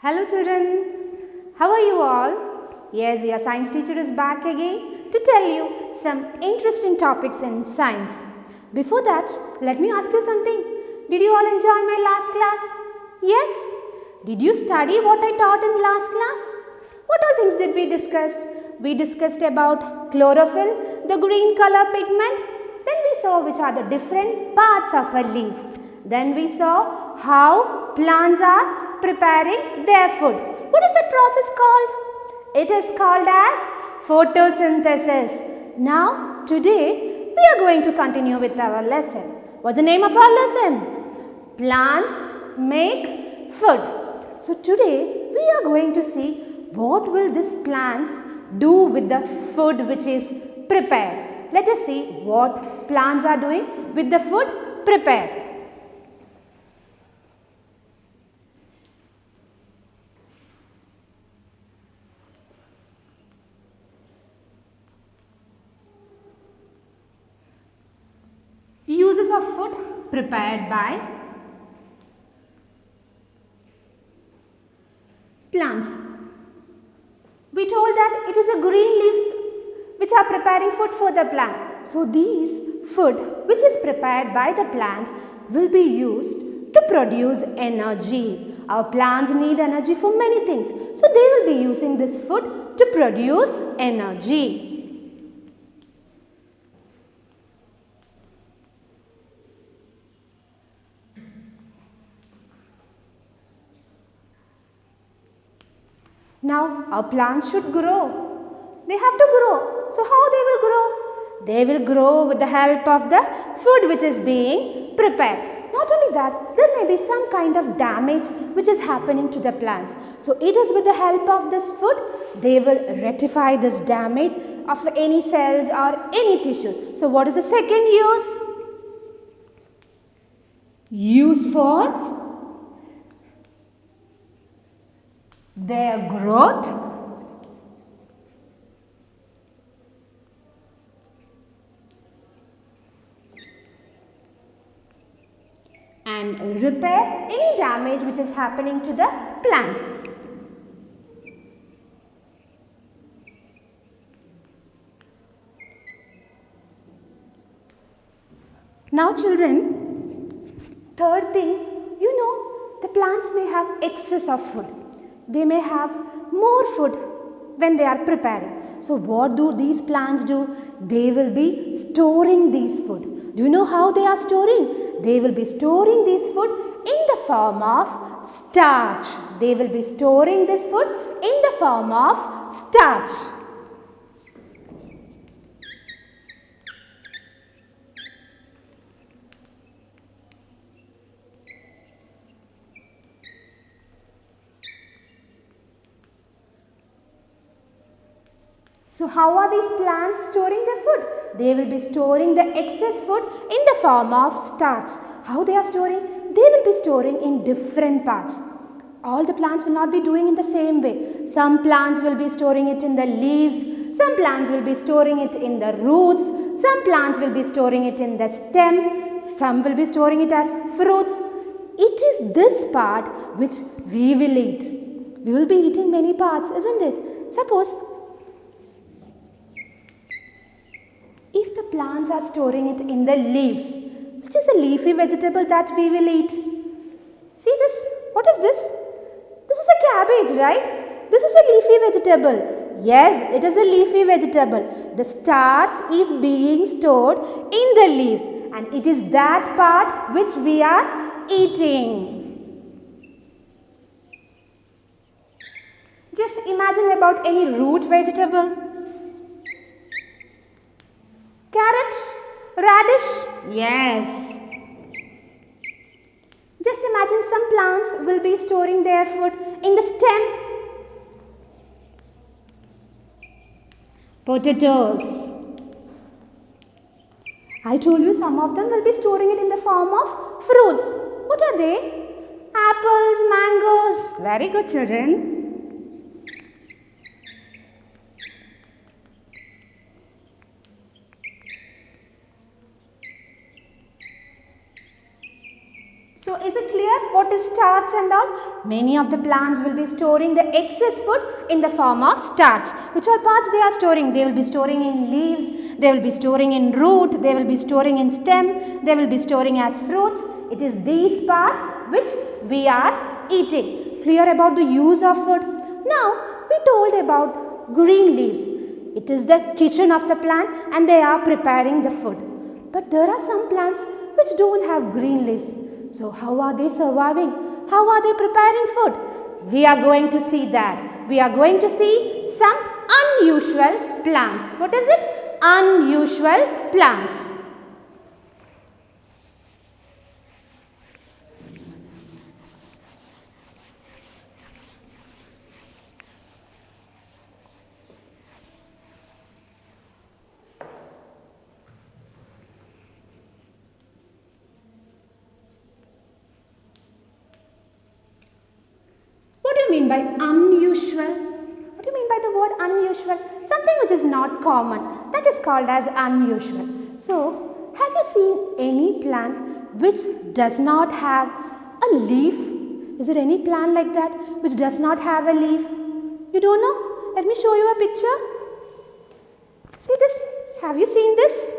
Hello children, how are you all? Yes, your science teacher is back again to tell you some interesting topics in science. Before that, let me ask you something. Did you all enjoy my last class? Yes? Did you study what I taught in last class? What all things did we discuss? We discussed about chlorophyll, the green color pigment. Then we saw which are the different parts of a leaf. Then we saw how plants are preparing their food. What is that process called? It is called as photosynthesis. Now, today we are going to continue with our lesson. What's the name of our lesson? Plants make food. So, today we are going to see what will these plants do with the food which is prepared. Let us see what plants are doing with the food prepared. Uses of food prepared by plants. We told that it is a green leaves which are preparing food for the plant. So these food which is prepared by the plant will be used to produce energy. Our plants need energy for many things. So they will be using this food to produce energy. Now our plants should grow. They have to grow. So how they will grow? They will grow with the help of the food which is being prepared. Not only that, there may be some kind of damage which is happening to the plants. So it is with the help of this food, they will rectify this damage of any cells or any tissues. So what is the second use? Use for their growth and repair any damage which is happening to the plant. Now children, third thing, the plants may have excess of food. They may have more food when they are preparing. So what do these plants do? They will be storing these food. Do you know how they are storing? They will be storing this food in the form of starch. They will be storing this food in the form of starch. So how are these plants storing their food? They will be storing the excess food in the form of starch. How they are storing? They will be storing in different parts. All the plants will not be doing in the same way. Some plants will be storing it in the leaves. Some plants will be storing it in the roots. Some plants will be storing it in the stem. Some will be storing it as fruits. It is this part which we will eat. We will be eating many parts, isn't it? Suppose if the plants are storing it in the leaves, which is a leafy vegetable that we will eat. See this? What is this? This is a cabbage, right? This is a leafy vegetable. Yes, it is a leafy vegetable. The starch is being stored in the leaves and it is that part which we are eating. Just imagine about any root vegetable. Carrot, radish, yes. Just imagine some plants will be storing their food in the stem. Potatoes. I told you some of them will be storing it in the form of fruits. What are they? Apples, mangoes. Very good children. So is it clear what is starch and all? Many of the plants will be storing the excess food in the form of starch. Which all parts they are storing? They will be storing in leaves, they will be storing in root, they will be storing in stem, they will be storing as fruits. It is these parts which we are eating. Clear about the use of food? Now we told about green leaves. It is the kitchen of the plant and they are preparing the food. But there are some plants which don't have green leaves. So how are they surviving? How are they preparing food? We are going to see that. We are going to see some unusual plants. What is it? Unusual plants. What do you mean by unusual? What do you mean by the word unusual? Something which is not common. That is called as unusual. So, have you seen any plant which does not have a leaf? Is there any plant like that which does not have a leaf? You don't know? Let me show you a picture. See this? Have you seen this?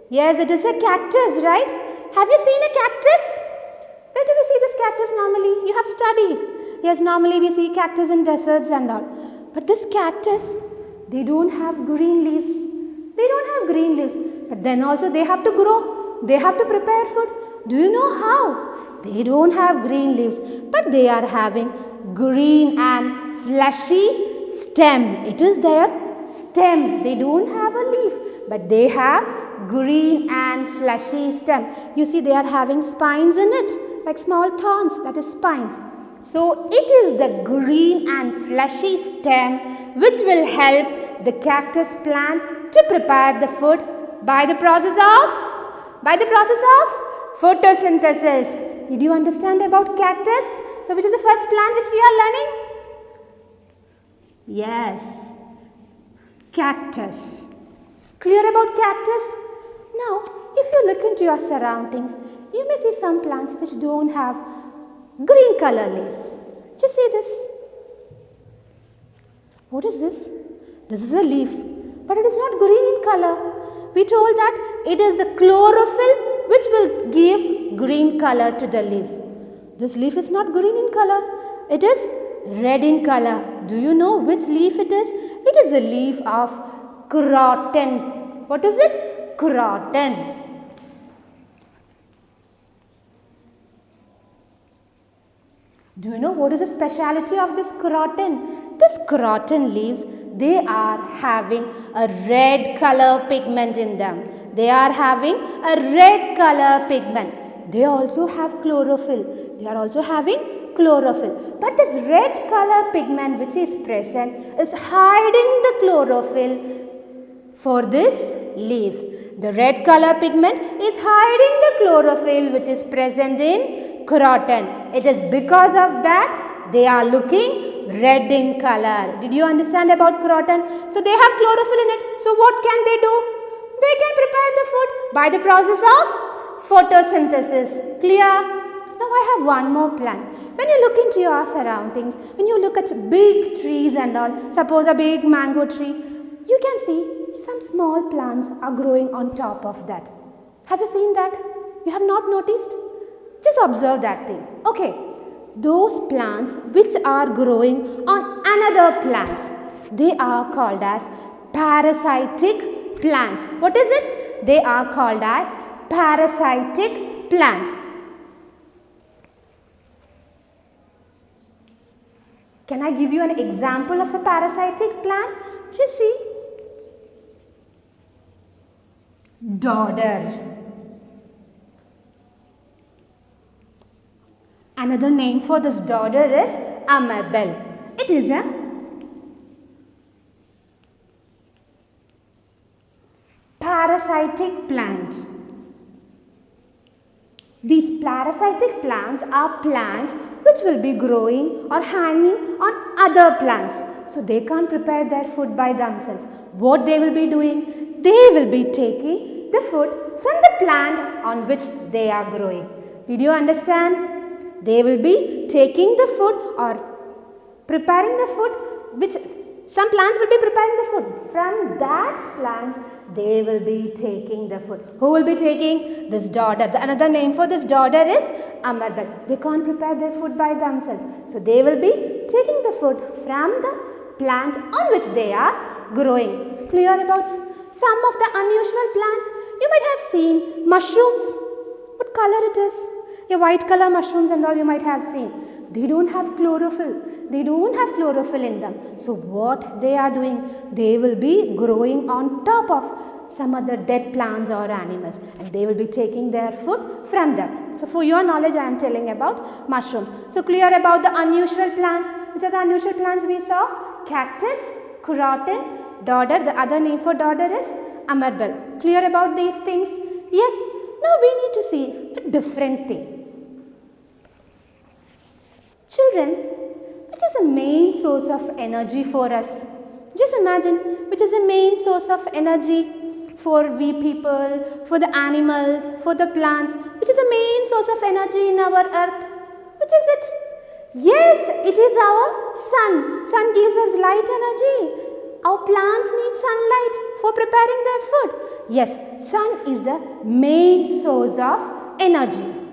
Yes, it is a cactus, right? Have you seen a cactus? Where do we see this cactus normally? You have studied. Yes, normally we see cactus in deserts and all. But this cactus, they don't have green leaves. They don't have green leaves. But then also they have to grow. They have to prepare food. Do you know how? They don't have green leaves. But they are having green and fleshy stem. It is their stem. They don't have a leaf. But they have green and fleshy stem. You see they are having spines in it. Like small thorns. That is spines. So, it is the green and fleshy stem which will help the cactus plant to prepare the food by the process of photosynthesis. Did you understand about cactus? So, which is the first plant which we are learning? Yes, cactus. Clear about cactus? Now, if you look into your surroundings, you may see some plants which don't have green color leaves. Just see this. What is this? This is a leaf, but it is not green in color. We told that it is the chlorophyll which will give green color to the leaves. This leaf is not green in color. It is red in color. Do you know which leaf it is? It is the leaf of croton. What is it? Croton. Do you know what is the speciality of this croton? This croton leaves, they are having a red color pigment in them. They are having a red color pigment. They also have chlorophyll. They are also having chlorophyll. But this red color pigment which is present is hiding the chlorophyll for these leaves. The red color pigment is hiding the chlorophyll which is present in croton. It is because of that they are looking red in color. Did you understand about croton? So they have chlorophyll in it. So what can they do? They can prepare the food by the process of photosynthesis. Clear? Now I have one more plant. When you look into your surroundings, when you look at big trees and all, suppose a big mango tree, you can see some small plants are growing on top of that. Have you seen that? You have not noticed? Just observe that thing. Okay, those plants which are growing on another plant, they are called as parasitic plant. What is it? They are called as parasitic plant. Can I give you an example of a parasitic plant? Just see. Dodder. Another name for this dodder is amabel. It is a parasitic plant. These parasitic plants are plants which will be growing or hanging on other plants. So they can't prepare their food by themselves. What they will be doing? They will be taking the food from the plant on which they are growing. Did you understand? They will be taking the food or preparing the food, which some plants will be preparing the food. From that plants, they will be taking the food. Who will be taking? This dodder. The another name for this dodder is amarbel. They can't prepare their food by themselves. So they will be taking the food from the plant on which they are growing. So clear about some of the unusual plants? You might have seen mushrooms. What color it is? A white color mushrooms and all you might have seen. They don't have chlorophyll. They don't have chlorophyll in them. So what they are doing? They will be growing on top of some other dead plants or animals, and they will be taking their food from them. So for your knowledge, I am telling about mushrooms. So clear about the unusual plants. Which are the unusual plants we saw? Cactus, croton, dodder. The other name for dodder is amarbel. Clear about these things? Yes. Now we need to see a different thing. Children, which is a main source of energy for us? Just imagine, which is a main source of energy for we people, for the animals, for the plants, which is a main source of energy in our earth? Which is it? Yes, it is our sun. Sun gives us light energy. Our plants need sunlight for preparing their food. Yes, sun is the main source of energy.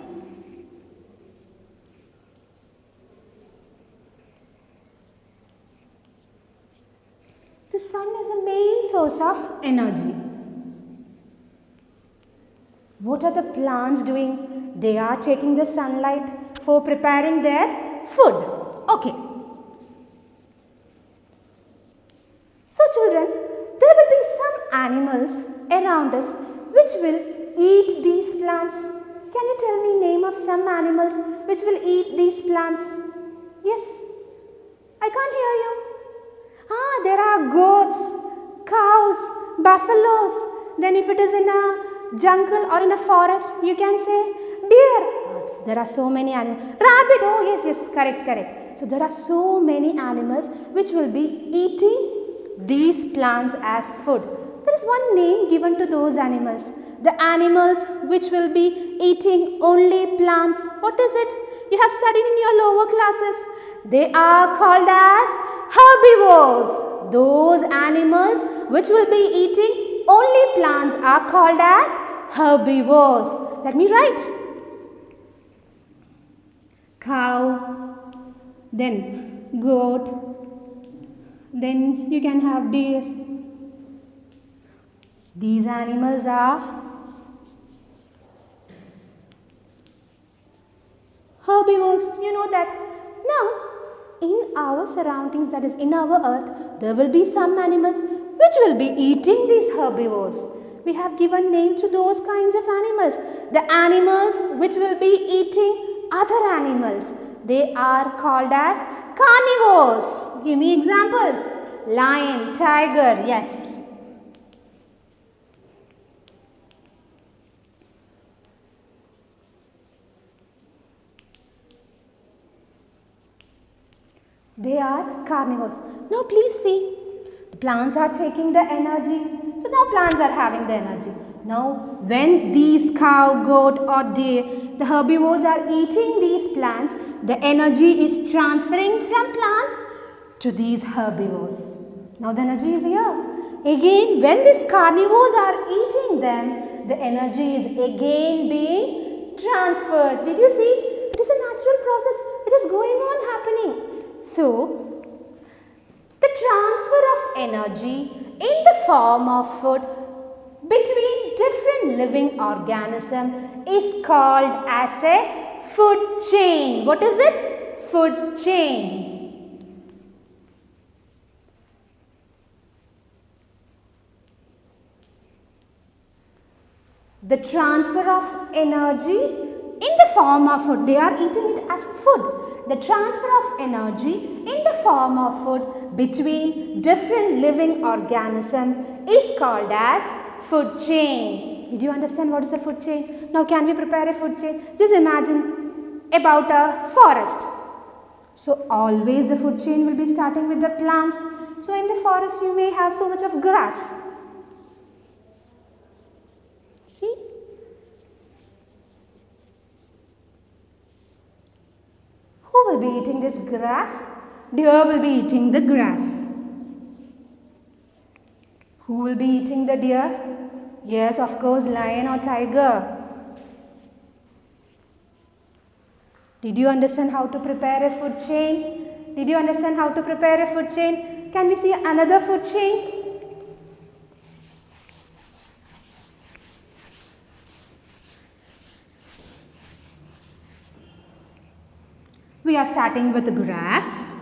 The sun is the main source of energy. What are the plants doing? They are taking the sunlight for preparing their food. Okay. So children, there will be some animals around us which will eat these plants. Can you tell me name of some animals which will eat these plants? Yes? I can't hear you. There are goats, cows, buffaloes. Then if it is in a jungle or in a forest, you can say deer. There are so many animals. Rabbit, oh yes, correct. So there are so many animals which will be eating these plants as food. There is one name given to those animals. The animals which will be eating only plants. What is it? You have studied in your lower classes. They are called as herbivores. Those animals which will be eating only plants are called as herbivores. Let me write. Cow, then goat, then you can have deer. These animals are herbivores. You know that. Now, in our surroundings, that is in our earth, there will be some animals which will be eating these herbivores. We have given name to those kinds of animals. The animals which will be eating other animals, they are called as carnivores. Give me examples. Lion, tiger, yes. They are carnivores. Now please see, the plants are taking the energy. So now plants are having the energy. Now when these cow, goat or deer, the herbivores are eating these plants, the energy is transferring from plants to these herbivores. Now the energy is here. Again, when these carnivores are eating them, the energy is again being transferred. Did you see? It is a natural process. It is going on happening. So, the transfer of energy in the form of food between different living organisms is called as a food chain. What is it? Food chain. The transfer of energy in the form of food. They are eating it as food. The transfer of energy in the form of food between different living organisms is called as food chain. Did you understand what is a food chain? Now can we prepare a food chain? Just imagine about a forest. So always the food chain will be starting with the plants. So in the forest you may have so much of grass. See? will be eating this grass? Deer will be eating the grass. Who will be eating the deer? Yes, of course, lion or tiger. Did you understand how to prepare a food chain? Did you understand how to prepare a food chain? Can we see another food chain? We are starting with grass.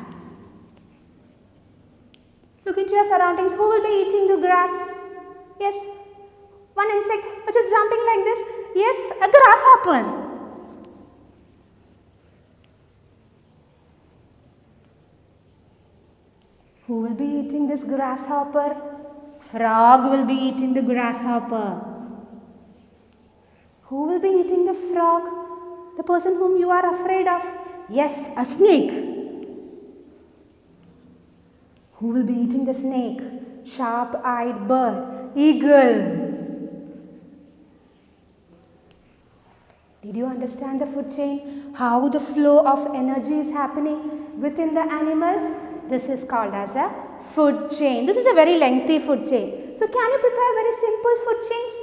Look into your surroundings. Who will be eating the grass? Yes, one insect which is jumping like this. Yes, a grasshopper. Who will be eating this grasshopper? Frog will be eating the grasshopper. Who will be eating the frog? The person whom you are afraid of. Yes, a snake. Who will be eating the snake? Sharp-eyed bird. Eagle. Did you understand the food chain? How the flow of energy is happening within the animals? This is called as a food chain. This is a very lengthy food chain. So can you prepare very simple food chains?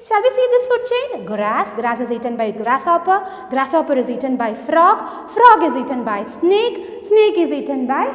Shall we see this food chain? Grass is eaten by grasshopper. Grasshopper is eaten by frog. Frog is eaten by snake. Snake is eaten by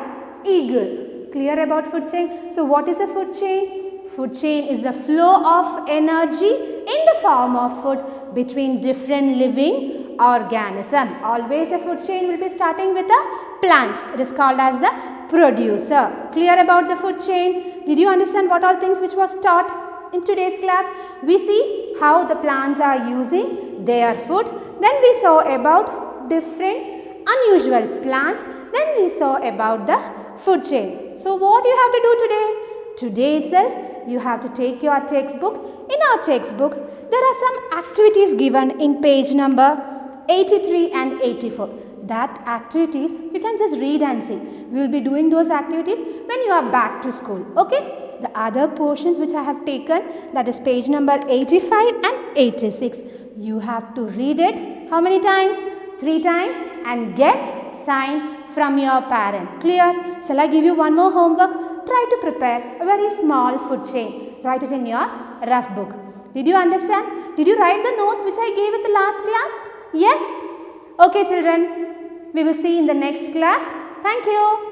eagle. Clear about food chain? So what is a food chain? Food chain is the flow of energy in the form of food between different living organism. Always a food chain will be starting with a plant. It is called as the producer. Clear about the food chain? Did you understand what all things which was taught in today's class? We see how the plants are using their food. Then we saw about different unusual plants. Then we saw about the food chain. So what you have to do today? Today itself you have to take your textbook. In our textbook there are some activities given in page number 83 and 84. That activities you can just read and see. We will be doing those activities when you are back to school. Okay? The other portions which I have taken, that is page number 85 and 86. You have to read it. How many times? 3 times and get sign from your parent. Clear? Shall I give you one more homework? Try to prepare a very small food chain. Write it in your rough book. Did you understand? Did you write the notes which I gave at the last class? Yes? Okay children, we will see in the next class. Thank you.